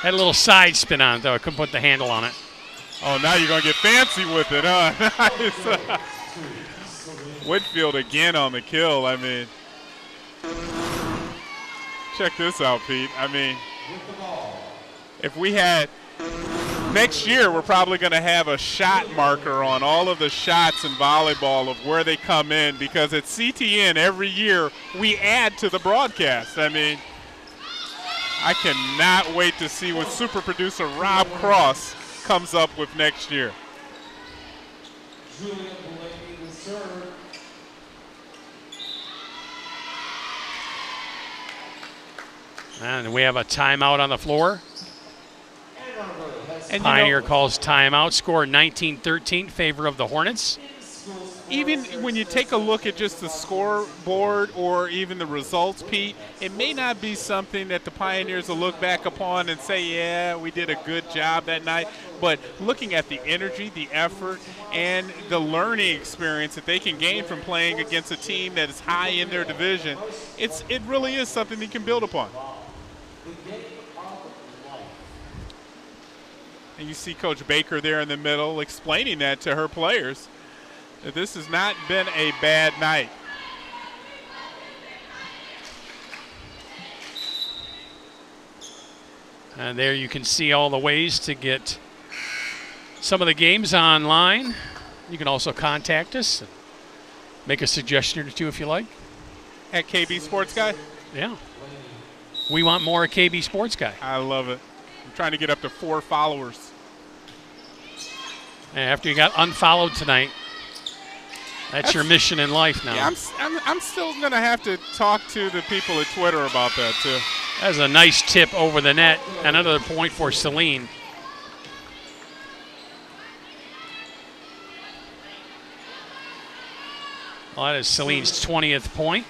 Had a little side spin on it, though. I couldn't put the handle on it. Oh, now you're going to get fancy with it, huh? Nice. Whitfield again on the kill. I mean, check this out, Pete. I mean, if we had next year, we're probably going to have a shot marker on all of the shots in volleyball of where they come in because at CTN every year we add to the broadcast. I mean, I cannot wait to see what super producer Rob Cross comes up with next year. And we have a timeout on the floor. And Pioneer calls timeout. Score 19-13 favor of the Hornets. Even when you take a look at just the scoreboard or even the results, Pete, it may not be something that the Pioneers will look back upon and say, yeah, we did a good job that night. But looking at the energy, the effort, and the learning experience that they can gain from playing against a team that is high in their division, it really is something they can build upon. And you see Coach Baker there in the middle explaining that to her players. This has not been a bad night. And there you can see all the ways to get some of the games online. You can also contact us and make a suggestion or two if you like. At KB Sports Guy? Yeah. We want more at KB Sports Guy. I love it. I'm trying to get up to 4 followers. And after you got unfollowed tonight, that's your mission in life now. Yeah, I'm still going to have to talk to the people at Twitter about that, too. That's a nice tip over the net. Another point for Saline. Well, that is Saline's 20th point.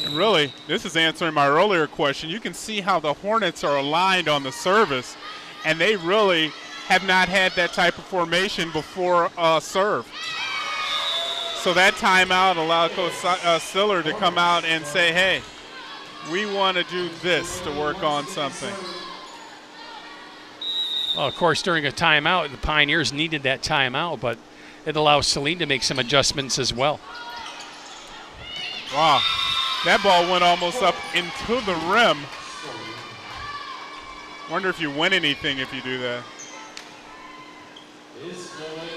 And really, this is answering my earlier question. You can see how the Hornets are aligned on the service, and they really have not had that type of formation before serve. So that timeout allowed Coach Stiller to come out and say, hey, we want to do this to work on something. Well, of course, during a timeout, the Pioneers needed that timeout, but it allows Saline to make some adjustments as well. Wow, that ball went almost up into the rim. Wonder if you win anything if you do that.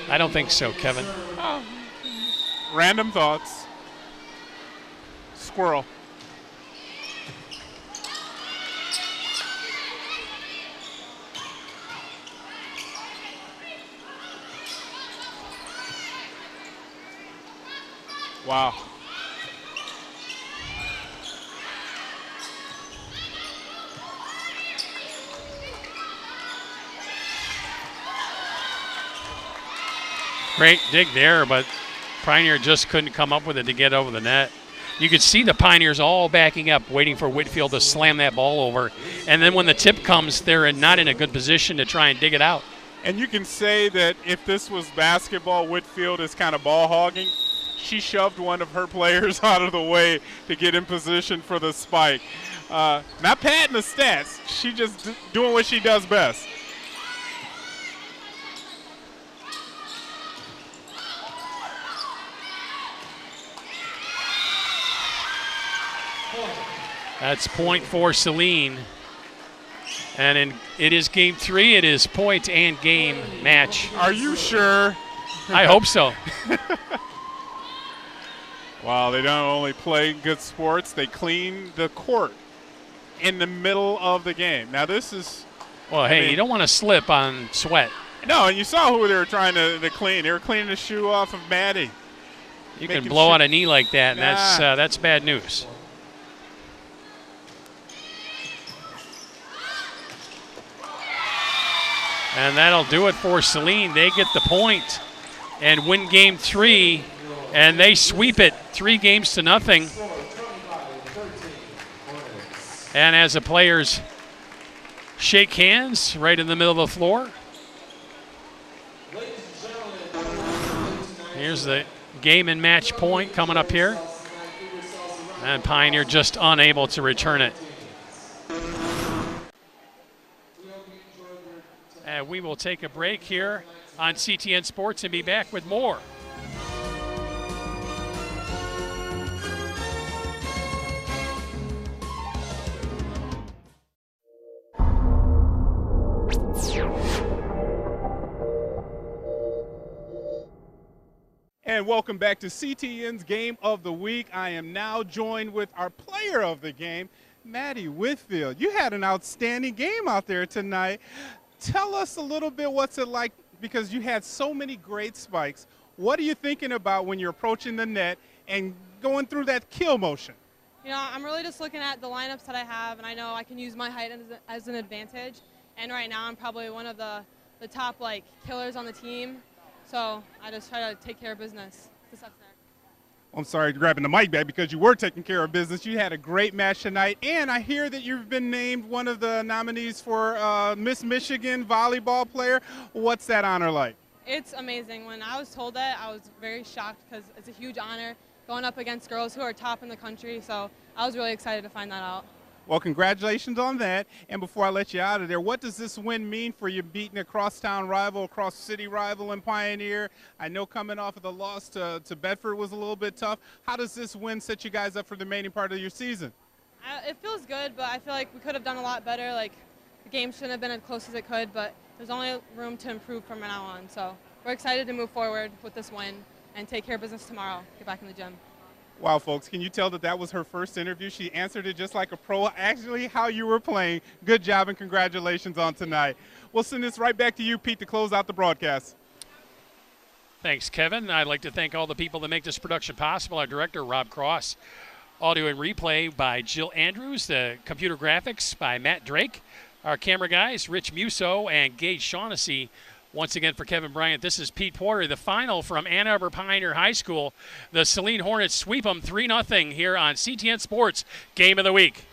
I don't think so, Kevin. Oh. Random thoughts. Squirrel. Wow. Great dig there, but Pioneer just couldn't come up with it to get over the net. You could see the Pioneers all backing up, waiting for Whitfield to slam that ball over. And then when the tip comes, they're not in a good position to try and dig it out. And you can say that if this was basketball, Whitfield is kind of ball hogging. She shoved one of her players out of the way to get in position for the spike. Not padding the stats. She just doing what she does best. That's point for Saline. And it is game 3. It is point and game match. Are you sure? I hope so. Wow, they don't only play good sports, they clean the court in the middle of the game. Now this is... Well, hey, you don't want to slip on Sweat. No, and you saw who they were trying to clean. They were cleaning the shoe off of Maddie. You can blow out a knee like that, and that's bad news. And that'll do it for Saline. They get the point and win game 3, and they sweep it 3-0. And as the players shake hands right in the middle of the floor, here's the game and match point coming up here. And Pioneer just unable to return it. And we will take a break here on CTN Sports and be back with more. And welcome back to CTN's Game of the Week. I am now joined with our player of the game, Maddie Whitfield. You had an outstanding game out there tonight. Tell us a little bit what's it like, because you had so many great spikes. What are you thinking about when you're approaching the net and going through that kill motion? You know, I'm really just looking at the lineups that I have, and I know I can use my height as an advantage. And right now I'm probably one of the top killers on the team. So I just try to take care of business. I'm sorry grabbing the mic back, because you were taking care of business. You had a great match tonight, and I hear that you've been named one of the nominees for Miss Michigan volleyball player. What's that honor like? It's amazing. When I was told that, I was very shocked, because it's a huge honor going up against girls who are top in the country. So I was really excited to find that out. Well, congratulations on that. And before I let you out of there, what does this win mean for you, beating a crosstown rival, cross-city rival in Pioneer? I know coming off of the loss to Bedford was a little bit tough. How does this win set you guys up for the remaining part of your season? It feels good, but I feel like we could have done a lot better. The game shouldn't have been as close as it could, but there's only room to improve from now on. So we're excited to move forward with this win and take care of business tomorrow, get back in the gym. Wow, folks, can you tell that was her first interview? She answered it just like a pro, actually how you were playing. Good job and congratulations on tonight. We'll send this right back to you, Pete, to close out the broadcast. Thanks, Kevin. I'd like to thank all the people that make this production possible. Our director, Rob Cross. Audio and replay by Jill Andrews. The computer graphics by Matt Drake. Our camera guys, Rich Musso and Gage Shaughnessy. Once again, for Kevin Bryant, this is Pete Porter. The final from Ann Arbor Pioneer High School. The Saline Hornets sweep them 3-0 here on CTN Sports Game of the Week.